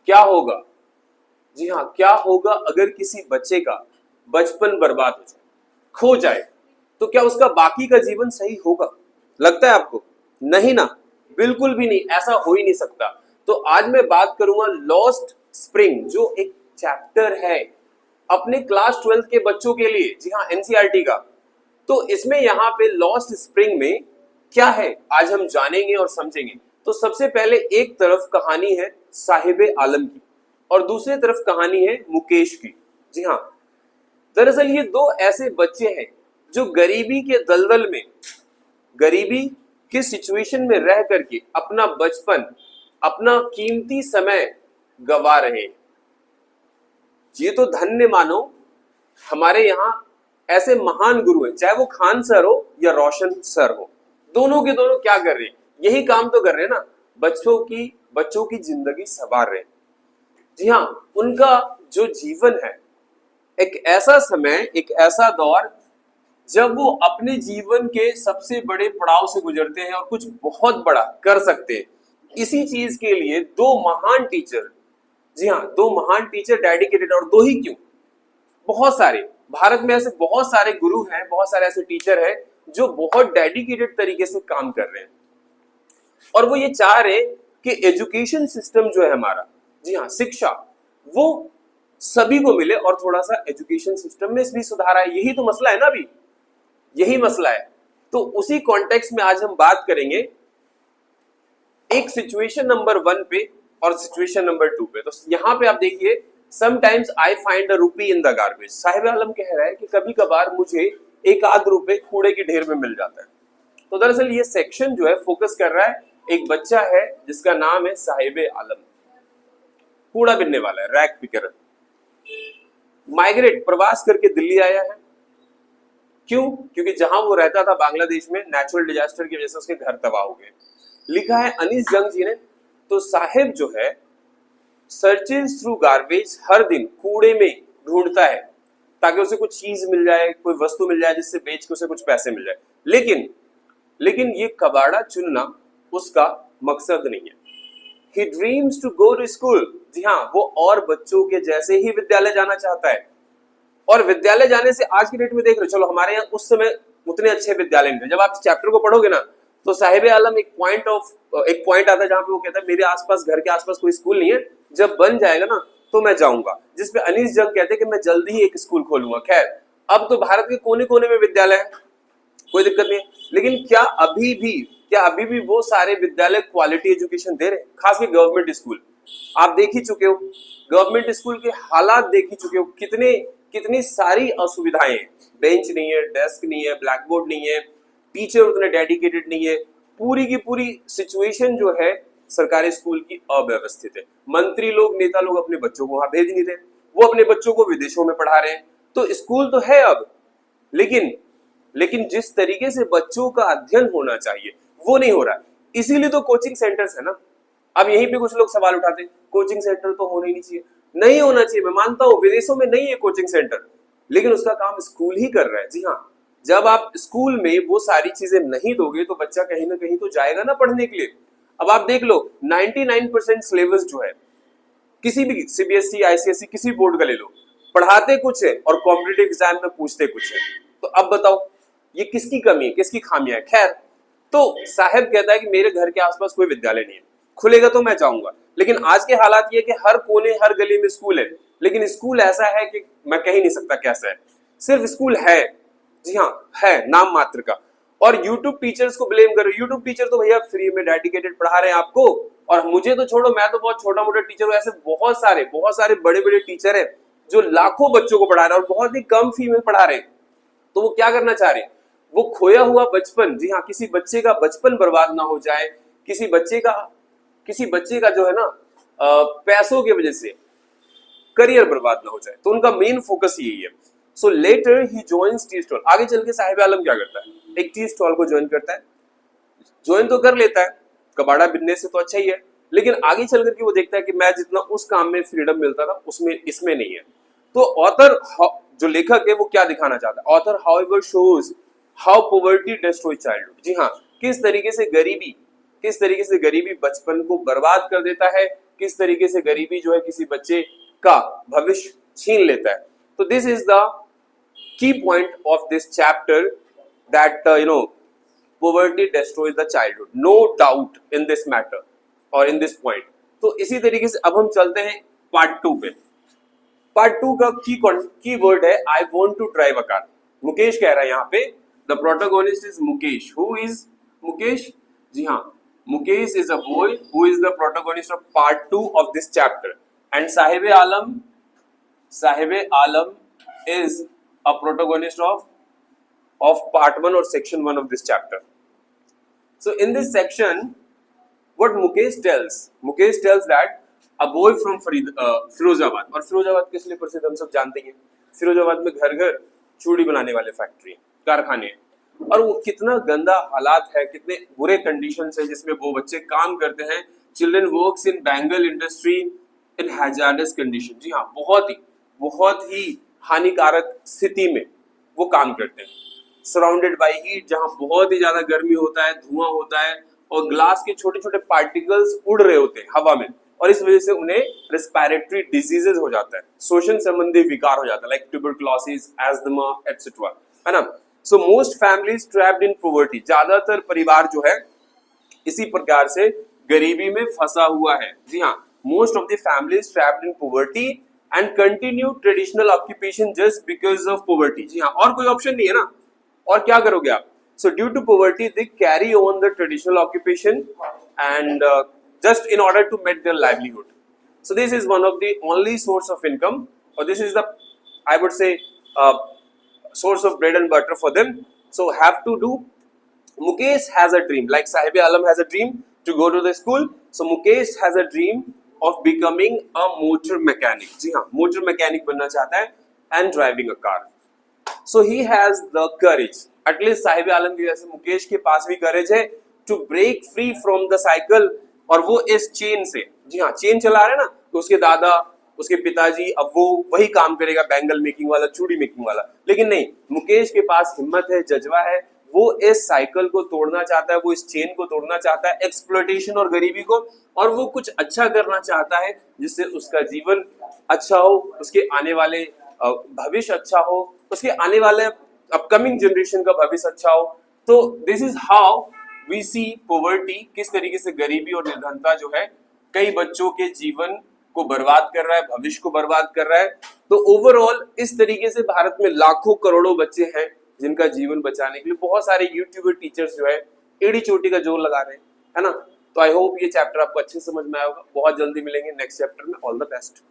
क्या होगा? जी हाँ, क्या होगा अगर किसी बच्चे का बचपन बर्बाद हो जाए, खो जाए, तो क्या उसका बाकी का जीवन सही होगा? लगता है आपको? नहीं ना, बिल्कुल भी नहीं, ऐसा हो ही नहीं सकता। तो आज मैं बात करूंगा लॉस्ट स्प्रिंग, जो एक चैप्टर है अपने क्लास 12 के बच्चों के लिए, जी हाँ, एनसीईआरटी का। तो इसमें यहाँ पे लॉस्ट स्प्रिंग में क्या है आज हम जानेंगे और समझेंगे। तो सबसे पहले एक तरफ कहानी है साहिबे आलम की और दूसरी तरफ कहानी है मुकेश की। जी हाँ, दरअसल ये दो ऐसे बच्चे हैं जो गरीबी के दलदल में, गरीबी के सिचुएशन में रह करके अपना बचपन, अपना कीमती समय गवा रहे हैं। ये तो धन्य मानो, हमारे यहाँ ऐसे महान गुरु हैं, चाहे वो खान सर हो या रोशन सर हो, दोनों के दोनों क्या कर रहे हैं? यही काम तो कर रहे हैं ना, बच्चों की जिंदगी संवार रहे हैं। जी हाँ, उनका जो जीवन है, एक ऐसा समय, एक ऐसा दौर जब वो अपने जीवन के सबसे बड़े पड़ाव से गुजरते हैं और कुछ बहुत बड़ा कर सकते हैं। इसी चीज के लिए दो महान टीचर, जी हाँ, दो महान टीचर डेडिकेटेड, और दो ही क्यों, बहुत सारे भारत में ऐसे बहुत सारे गुरु हैं, बहुत सारे ऐसे टीचर हैं जो बहुत डेडिकेटेड तरीके से काम कर रहे हैं। और वो ये चाह रहे हैं कि एजुकेशन सिस्टम जो है हमारा, जी हाँ, शिक्षा, वो सभी को मिले और थोड़ा सा एजुकेशन सिस्टम में भी सुधार आए। यही तो मसला है ना, अभी यही मसला है। तो उसी कॉन्टेक्स्ट में आज हम बात करेंगे एक सिचुएशन नंबर 1 पे और सिचुएशन नंबर 2 पे। तो यहां पे आप देखिए, समटाइम्स आई फाइंड अ रूपी इन द गार्बेज। साहिब आलम कह रहा है कि कभी कभार मुझे एक आध रुपए कूड़े के ढेर में मिल जाता है। तो दरअसल ये सेक्शन जो है फोकस कर रहा है, एक बच्चा है जिसका नाम है साहिबे आलम, कूड़ा बिनने वाला है, रैक पिकर, माइग्रेट, प्रवास करके दिल्ली आया है। क्यों? क्योंकि जहां वो रहता था बांग्लादेश में, नेचुरल डिजास्टर की वजह से उसके घर तबाह हो गए। लिखा है अनीस जंग जी ने। तो साहिब जो है सर्चेस थ्रू गार्बेज, हर दिन कूड़े में ढूंढता है ताकि उसे कुछ चीज मिल जाए, कोई वस्तु मिल जाए जिससे बेच के उसे कुछ पैसे मिल जाए। लेकिन ये कबाड़ा चुनना उसका मकसद नहीं है। He dreams to go to school। जी हाँ, वो और बच्चों के जैसे ही विद्यालय जाना चाहता है। और विद्यालय जाने से आज की डेट में देख रहे हो, चलो हमारे यहाँ उस समय उतने अच्छे विद्यालय नहीं थे। जब आप चैप्टर को पढ़ोगे ना, तो साहिब आलम एक पॉइंट आता है जहां पे वो कहता है मेरे आसपास, घर के आसपास कोई स्कूल नहीं है, जब बन जाएगा ना तो मैं जाऊंगा। जिसपे अनीस जंग कहते हैं कि मैं जल्दी ही एक स्कूल खोलूंगा। खैर, अब तो भारत के कोने कोने में विद्यालय है, कोई दिक्कत नहीं है। लेकिन क्या अभी भी वो सारे विद्यालय क्वालिटी एजुकेशन दे रहे हैं? खास कर गवर्नमेंट स्कूल आप देख ही चुके हो, गवर्नमेंट स्कूल के हालात देख ही चुके हो, कितनी सारी असुविधाएं हैं। बेंच नहीं है, डेस्क नहीं है, ब्लैक बोर्ड नहीं है, टीचर उतने डेडिकेटेड नहीं है। पूरी की पूरी सिचुएशन जो है सरकारी स्कूल की अव्यवस्थित है। मंत्री लोग, नेता लोग अपने बच्चों को वहां भेज नहीं रहे, वो अपने बच्चों को विदेशों में पढ़ा रहे हैं। तो स्कूल तो है अब, लेकिन जिस तरीके से बच्चों का अध्ययन होना चाहिए वो नहीं हो रहा है। इसीलिए तो कोचिंग सेंटर्स है ना। अब यहीं पे कुछ लोग सवाल उठाते हैं, कोचिंग सेंटर तो होने ही नहीं चाहिए। नहीं होना चाहिए, मैं मानता हूं विदेशों में नहीं है कोचिंग सेंटर, लेकिन उसका काम स्कूल ही कर रहा है। जी हाँ, जब आप स्कूल में वो सारी चीजें नहीं दोगे तो बच्चा कहीं ना कहीं तो जाएगा ना पढ़ने के लिए। अब आप देख लो, 99% सिलेबस जो है किसी भी सीबीएसई, आईसीएसई, किसी बोर्ड का ले लो, पढ़ाते कुछ है और कॉम्पिटिटिव एग्जाम में पूछते कुछ है। तो अब बताओ ये किसकी कमी है, किसकी खामियां है? खैर, तो साहब कहता है कि मेरे घर के आसपास कोई विद्यालय नहीं है, खुलेगा तो मैं जाऊंगा। लेकिन आज के हालात ये कि हर कोने हर गली में स्कूल है, लेकिन स्कूल ऐसा है कि मैं कह ही नहीं सकता कैसा है, सिर्फ स्कूल है। जी हाँ, है नाम मात्र का। और यूट्यूब टीचर्स को ब्लेम करो, यूट्यूब टीचर तो भैया फ्री में डेडिकेटेड पढ़ा रहे हैं आपको। और मुझे तो छोड़ो, मैं तो बहुत छोटा मोटा टीचर हूँ, ऐसे बहुत सारे बड़े बड़े टीचर हैं जो लाखों बच्चों को पढ़ा रहे हैं और बहुत ही कम फी में पढ़ा रहे हैं। तो वो क्या करना चाह रहे हैं? वो खोया हुआ बचपन, जी हाँ, किसी बच्चे का बचपन बर्बाद ना हो जाए, किसी बच्चे का जो है ना पैसों की वजह से करियर बर्बाद ना हो जाए। तो उनका मेन फोकस यही है। सो लेटर ही जॉइन्स टी स्टॉल। आगे चल के साहिब आलम क्या करता है? एक टी स्टॉल को ज्वाइन करता है। ज्वाइन तो कर लेता है, कबाड़ा बिनने से तो अच्छा ही है, लेकिन आगे चल करके वो देखता है कि मैं जितना उस काम में फ्रीडम मिलता था उसमें इसमें नहीं है। तो ऑथर, जो लेखक है, वो क्या दिखाना चाहता है? Author however shows how poverty destroy childhood. जी हाँ, किस तरीके से गरीबी बचपन को बर्बाद कर देता है, किस तरीके से गरीबी जो है किसी बच्चे का भविष्य छीन लेता है। तो this is the key point of this chapter that poverty destroys the childhood, no doubt in this matter or in this point। तो इसी तरीके से अब हम चलते हैं पार्ट 2 पे। पार्ट 2 का की वर्ड है I want to drive a car. Mukesh कह रहा है यहाँ पे the protagonist is Mukesh. Who is Mukesh? जी हाँ, Mukesh is a boy who is the protagonist of part 2 of this chapter and Sahib Alam is a protagonist of part 1 or section 1 of this chapter। So in this section what Mukesh tells that a boy from Firozabad, और फिरोजाबाद किस लिए प्रसिद्ध हम सब जानते हैं। फिरोजाबाद में घर घर चूड़ी बनाने वाले फैक्ट्री कारखाने, और वो कितना गंदा हालात है, कितने बुरे कंडीशंस है जिसमें वो बच्चे काम करते हैं। Children works in bangle industry in hazardous condition. जी हाँ, बहुत ही हानिकारक स्थिति में वो काम करते हैं। सराउंडेड बाय हीट, जहां बहुत ही ज्यादा गर्मी होता है, धुआं होता है और ग्लास के छोटे छोटे पार्टिकल्स उड़ रहे होते हैं हवा में, और इस वजह से उन्हें रेस्पिरेटरी डिजीजेस हो जाता है, श्वसन संबंधी विकार हो जाता है, लाइक ट्यूबरक्लोसिस, एस्थमा एटसेट्रा, है ना। So most families trapped in poverty, ज्यादातर परिवार जो है इसी प्रकार से गरीबी में फंसा हुआ है। जी हाँ, most of the families trapped in poverty and continue traditional occupation just because of poverty. जी हाँ, और कोई ऑप्शन नहीं है ना, और क्या करोगे आप। So due to poverty they carry on the traditional occupation and just in order to meet their livelihood. So this is one of the only source of income, और this is the I would say source of bread and butter for them। So have to do। Mukesh has a dream, like Sahib Alam has a dream to go to the school, so Mukesh has a dream of becoming a motor mechanic। जी हाँ, motor mechanic बनना चाहता है and driving a car। So he has the courage, at least Sahib आलम की जैसे मुकेश के पास भी courage है to break free from the cycle, और वो इस चेन से, जी हाँ, चेन चला रहे हैं ना, तो उसके दादा, उसके पिताजी, अब वो वही काम करेगा, बैंगल मेकिंग वाला, चूड़ी मेकिंग वाला। लेकिन नहीं, मुकेश के पास हिम्मत है, जज्बा है, वो इस साइकिल को तोड़ना चाहता है, वो इस चेन को तोड़ना चाहता है, एक्सप्लॉयटेशन और गरीबी को, और वो कुछ अच्छा करना चाहता है जिससे उसका जीवन अच्छा हो, उसके आने वाले भविष्य अच्छा हो, उसके आने वाले अपकमिंग जनरेशन का भविष्य अच्छा हो। तो this is how we see poverty, किस तरीके से गरीबी और निर्धनता जो है कई बच्चों के जीवन को बर्बाद कर रहा है, भविष्य को बर्बाद कर रहा है। तो ओवरऑल इस तरीके से भारत में लाखों करोड़ों बच्चे हैं जिनका जीवन बचाने के लिए बहुत सारे यूट्यूबर टीचर्स जो है एड़ी चोटी का जोर लगा रहे हैं, है ना। तो आई होप ये चैप्टर आपको अच्छे समझ में आया होगा। बहुत जल्दी मिलेंगे नेक्स्ट चैप्टर में। All the best.